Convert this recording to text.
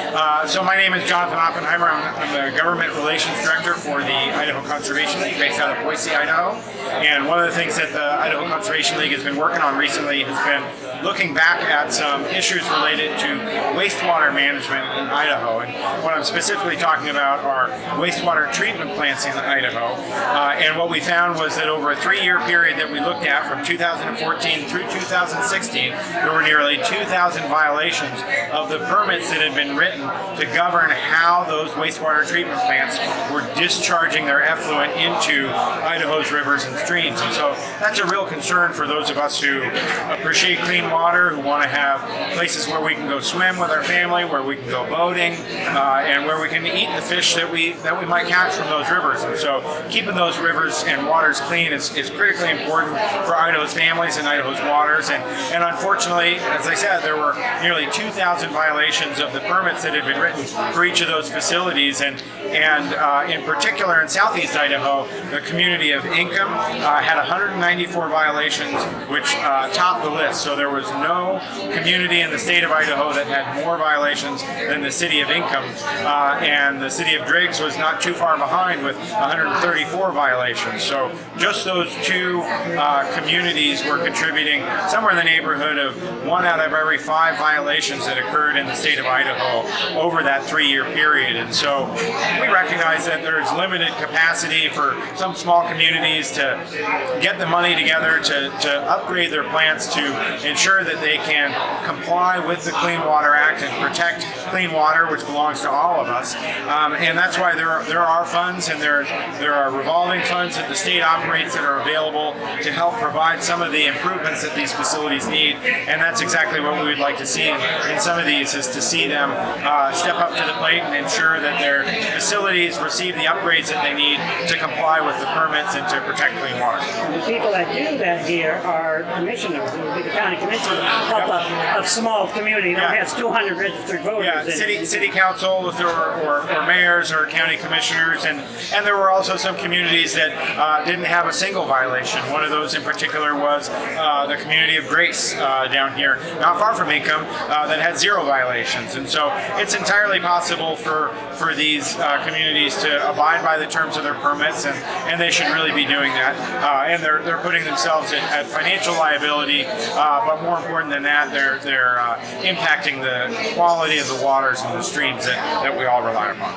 So my name is Jonathan Oppenheimer. I'm the Government Relations Director for the Idaho Conservation League based out of Boise, Idaho. And one of the things that the Idaho Conservation League has been working on recently has been looking back at some issues related to wastewater management in Idaho. And what I'm specifically talking about are wastewater treatment plants in Idaho. And what we found was that over a 3-year period that we looked at from 2014 through 2016, there were nearly 2,000 violations of the permits that had been written to govern how those wastewater treatment plants were discharging their effluent into Idaho's rivers and streams. And so that's a real concern for those of us who appreciate clean water, who want to have places where we can go swim with our family, where we can go boating, and where we can eat the fish that we might catch from those rivers. And so keeping those rivers and waters clean is critically important for Idaho's families and Idaho's waters. And unfortunately, as I said, there were nearly 2,000 violations of the permits that had been written for each of those facilities. And in particular in southeast Idaho, the community of Inkom had 194 violations, which topped the list. So there was no community in the state of Idaho that had more violations than the city of Inkom. And the city of Driggs was not too far behind with 134 violations. So just those two communities were contributing somewhere in the neighborhood of 1 out of every 5 violations that occurred in the state of Idaho over that 3-year period. And so we recognize that there's limited capacity for some small communities to get the money together to upgrade their plants to ensure that they can comply with the Clean Water Act and protect clean water, which belongs to all of us. And that's why there are funds, and there are revolving funds that the state operates that are available to help provide some of the improvements that these facilities need. And that's exactly what we would like to see in some of these, is to see them step up to the plate and ensure that their facilities receive the upgrades that they need to comply with the permits and to protect clean water. And the people that do that here are commissioners. It would be the county commissioner of a small community that has 200 registered voters. Yeah, city councils or mayors or county commissioners, and there were also some communities that didn't have a single violation. One of those in particular was the community of Grace down here, not far from Inkom, that had 0 violations. And so it's entirely possible for these communities to abide by the terms of their permits, and they should really be doing that. And they're putting themselves at financial liability, but more important than that, they're impacting the quality of the waters and the streams that we all rely upon.